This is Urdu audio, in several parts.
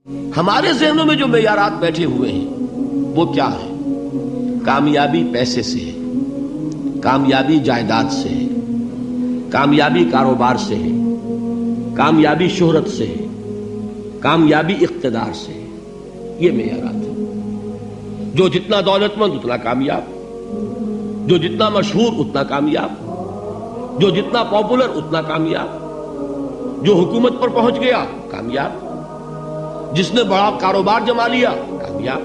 ہمارے ذہنوں میں جو معیارات بیٹھے ہوئے ہیں وہ کیا ہے؟ کامیابی پیسے سے ہے، کامیابی جائیداد سے ہے، کامیابی کاروبار سے ہے، کامیابی شہرت سے ہے، کامیابی اقتدار سے ہے. یہ معیارات ہیں. جو جتنا دولت مند اتنا کامیاب، جو جتنا مشہور اتنا کامیاب، جو جتنا پاپولر اتنا کامیاب، جو حکومت پر پہنچ گیا کامیاب، جس نے بڑا کاروبار جما لیا کامیاب،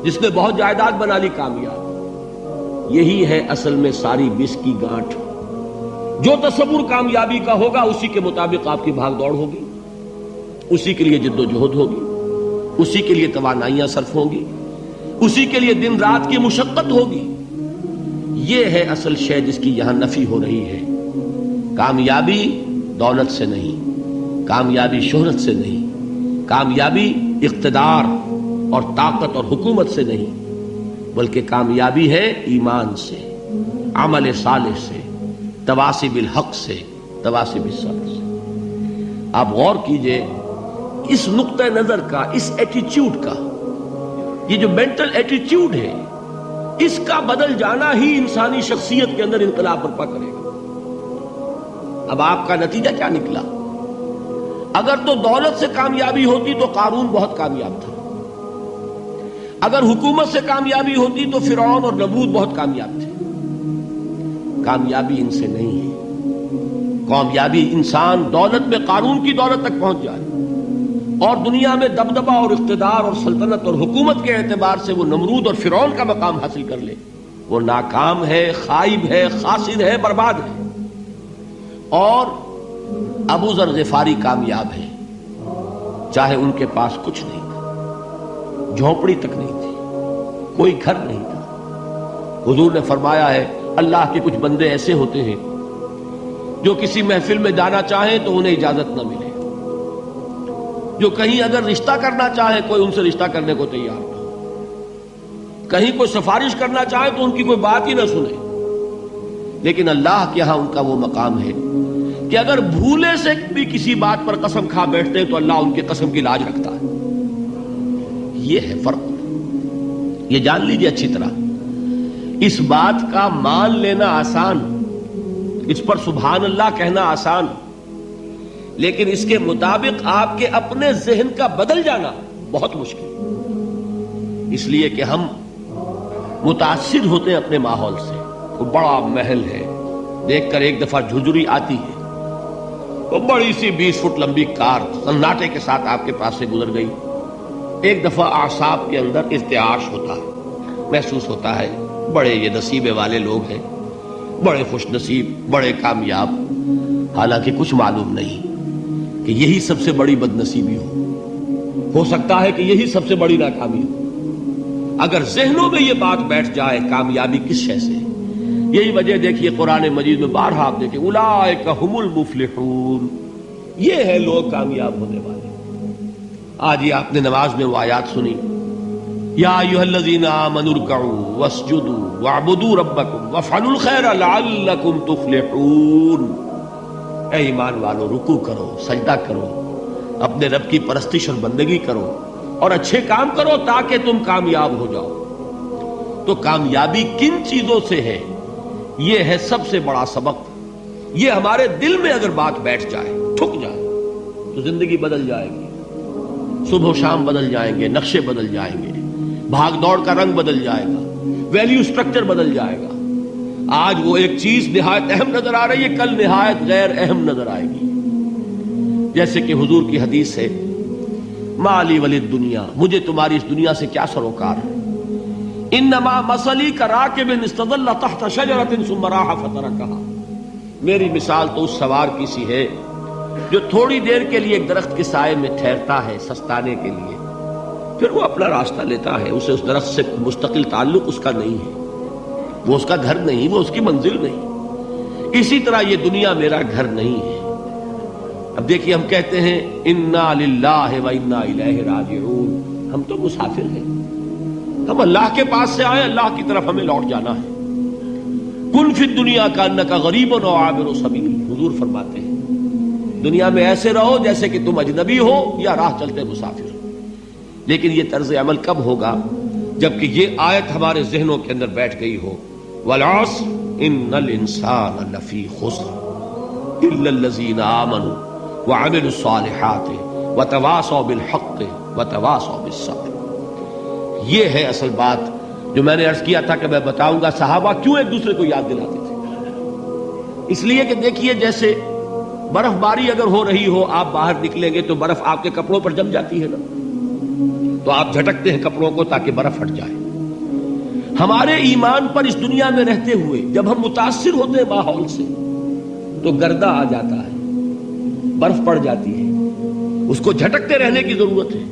جس نے بہت جائیداد بنا لی کامیاب. یہی ہے اصل میں ساری بس کی گانٹھ. جو تصور کامیابی کا ہوگا اسی کے مطابق آپ کی بھاگ دوڑ ہوگی، اسی کے لیے جد و جہد ہوگی، اسی کے لیے توانائیاں صرف ہوں گی، اسی کے لیے دن رات کی مشقت ہوگی. یہ ہے اصل شے جس کی یہاں نفی ہو رہی ہے. کامیابی دولت سے نہیں، کامیابی شہرت سے نہیں، کامیابی اقتدار اور طاقت اور حکومت سے نہیں، بلکہ کامیابی ہے ایمان سے، عمل صالح سے، تواصی بالحق سے، تواصی بالصبر سے. آپ غور کیجئے اس نقطہ نظر کا، اس ایٹیچیوڈ کا، یہ جو مینٹل ایٹیچیوڈ ہے اس کا بدل جانا ہی انسانی شخصیت کے اندر انقلاب برپا کرے گا. اب آپ کا نتیجہ کیا نکلا؟ اگر تو دولت سے کامیابی ہوتی تو قارون بہت کامیاب تھا، اگر حکومت سے کامیابی ہوتی تو فرعون اور نمرود بہت کامیاب تھے. کامیابی ان سے نہیں ہے. کامیابی انسان دولت میں قارون کی دولت تک پہنچ جائے اور دنیا میں دبدبہ اور اقتدار اور سلطنت اور حکومت کے اعتبار سے وہ نمرود اور فرعون کا مقام حاصل کر لے، وہ ناکام ہے، خائب ہے، خاسر ہے، برباد ہے. اور ابو ذر غفاری کامیاب ہے، چاہے ان کے پاس کچھ نہیں تھا، جھونپڑی تک نہیں تھی، کوئی گھر نہیں تھا. حضور نے فرمایا ہے اللہ کے کچھ بندے ایسے ہوتے ہیں جو کسی محفل میں جانا چاہیں تو انہیں اجازت نہ ملے، جو کہیں اگر رشتہ کرنا چاہے کوئی ان سے رشتہ کرنے کو تیار نہ ہو، کہیں کوئی سفارش کرنا چاہے تو ان کی کوئی بات ہی نہ سنے. لیکن اللہ کے ہاں ان کا وہ مقام ہے کہ اگر بھولے سے بھی کسی بات پر قسم کھا بیٹھتے ہیں تو اللہ ان کے قسم کی لاج رکھتا ہے. یہ ہے فرق. یہ جان لیجیے اچھی طرح. اس بات کا مان لینا آسان، اس پر سبحان اللہ کہنا آسان، لیکن اس کے مطابق آپ کے اپنے ذہن کا بدل جانا بہت مشکل. اس لیے کہ ہم متاثر ہوتے ہیں اپنے ماحول سے. وہ بڑا محل ہے، دیکھ کر ایک دفعہ جھجری آتی ہے، وہ بڑی سی 20 فٹ لمبی کار سناٹے کے ساتھ آپ کے پاس سے گزر گئی. ایک دفعہ اعصاب کے اندر ارتعاش ہوتا ہے، محسوس ہوتا ہے بڑے یہ نصیبے والے لوگ ہیں، بڑے خوش نصیب، بڑے کامیاب. حالانکہ کچھ معلوم نہیں کہ یہی سب سے بڑی بد نصیبی ہو سکتا ہے کہ یہی سب سے بڑی ناکامی ہو. اگر ذہنوں میں یہ بات بیٹھ جائے کامیابی کس شے سے. یہی وجہ دیکھیے قرآن مجید میں بارہا آپ دیکھیں اولئک ھم المفلحون، یہ ہے لوگ کامیاب ہونے والے. آج ہی آپ نے نماز میں وہ آیات سنی، یا ایھا الذین آمنوا ارکعوا واسجدوا واعبدوا ربکم وافعلوا الخیر لعلکم تفلحون. اے ایمان والو، رکوع کرو، سجدہ کرو، اپنے رب کی پرستش اور بندگی کرو اور اچھے کام کرو تاکہ تم کامیاب ہو جاؤ. تو کامیابی کن چیزوں سے ہے؟ یہ ہے سب سے بڑا سبق. یہ ہمارے دل میں اگر بات بیٹھ جائے، ٹھک جائے، تو زندگی بدل جائے گی. صبح و شام بدل جائیں گے، نقشے بدل جائیں گے، بھاگ دوڑ کا رنگ بدل جائے گا، ویلیو سٹرکچر بدل جائے گا. آج وہ ایک چیز نہایت اہم نظر آ رہی ہے، کل نہایت غیر اہم نظر آئے گی. جیسے کہ حضور کی حدیث ہے مالی ولی الدنیا، مجھے تمہاری اس دنیا سے کیا سروکار ہے. انما مثلی کراکب استظل تحت شجرۃ ثم راح فترکها، میری مثال تو اس سوار کی سی ہے جو تھوڑی دیر کے لیے ایک درخت کے سائے میں ٹھہرتا ہے سستانے کے لیے، پھر وہ اپنا راستہ لیتا ہے. اسے اس درخت سے مستقل تعلق اس کا نہیں ہے، وہ اس کا گھر نہیں، وہ اس کی منزل نہیں. اسی طرح یہ دنیا میرا گھر نہیں ہے. اب دیکھیے ہم کہتے ہیں انا للہ و انا الیہ راجعون، ہم تو مسافر ہیں، ہم اللہ کے پاس سے آئے، اللہ کی طرف ہمیں لوٹ جانا ہے. کن فی الدنیا کانک غریب و عابر سبیل، حضور فرماتے ہیں دنیا میں ایسے رہو جیسے کہ تم اجنبی ہو یا راہ چلتے مسافر ہو. لیکن یہ طرز عمل کب ہوگا؟ جبکہ یہ آیت ہمارے ذہنوں کے اندر بیٹھ گئی ہو. والعصر ان الانسان لفی خسر الا الذین آمنوا وعملوا الصالحات وتواصوا بالحق وتواصوا بالصبر. یہ ہے اصل بات جو میں نے عرض کیا تھا کہ میں بتاؤں گا صحابہ کیوں ایک دوسرے کو یاد دلاتے تھے. اس لیے کہ دیکھیے جیسے برف باری اگر ہو رہی ہو، آپ باہر نکلیں گے تو برف آپ کے کپڑوں پر جم جاتی ہے نا، تو آپ جھٹکتے ہیں کپڑوں کو تاکہ برف ہٹ جائے. ہمارے ایمان پر اس دنیا میں رہتے ہوئے جب ہم متاثر ہوتے ہیں ماحول سے تو گردہ آ جاتا ہے، برف پڑ جاتی ہے، اس کو جھٹکتے رہنے کی ضرورت ہے.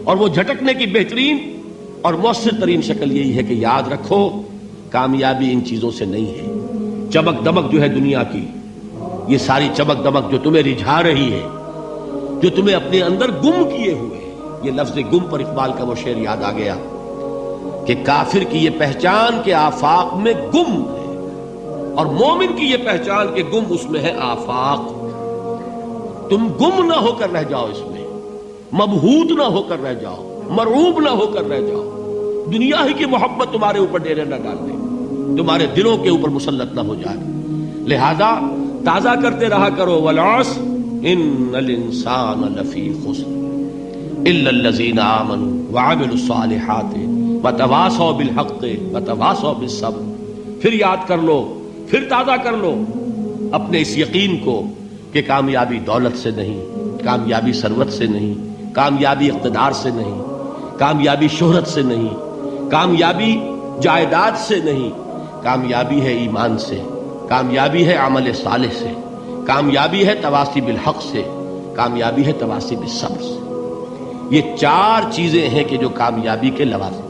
اور وہ جھٹکنے کی بہترین اور مؤثر ترین شکل یہی ہے کہ یاد رکھو کامیابی ان چیزوں سے نہیں ہے. چمک دمک جو ہے دنیا کی، یہ ساری چمک دمک جو تمہیں رجھا رہی ہے، جو تمہیں اپنے اندر گم کیے ہوئے، یہ لفظ گم پر اقبال کا وہ شعر یاد آ گیا کہ کافر کی یہ پہچان کے آفاق میں گم ہے، اور مومن کی یہ پہچان کے گم اس میں ہے آفاق. تم گم نہ ہو کر رہ جاؤ، اس میں مبہوت نہ ہو کر رہ جاؤ، مرعوب نہ ہو کر رہ جاؤ. دنیا ہی کی محبت تمہارے اوپر ڈیرے نہ ڈال دے، تمہارے دلوں کے اوپر مسلط نہ ہو جائے. لہذا تازہ کرتے رہا کرو والعصر ان الانسان لفی خسر الا الذین آمنوا وعملوا الصالحات وتواصوا بالحق وتواصوا بالصبر. پھر یاد کر لو، پھر تازہ کر لو اپنے اس یقین کو کہ کامیابی دولت سے نہیں، کامیابی ثروت سے نہیں، کامیابی اقتدار سے نہیں، کامیابی شہرت سے نہیں، کامیابی جائیداد سے نہیں، کامیابی ہے ایمان سے، کامیابی ہے عمل صالح سے، کامیابی ہے تواصی بالحق سے، کامیابی ہے تواصی بالصبر سے. یہ چار چیزیں ہیں کہ جو کامیابی کے لوازم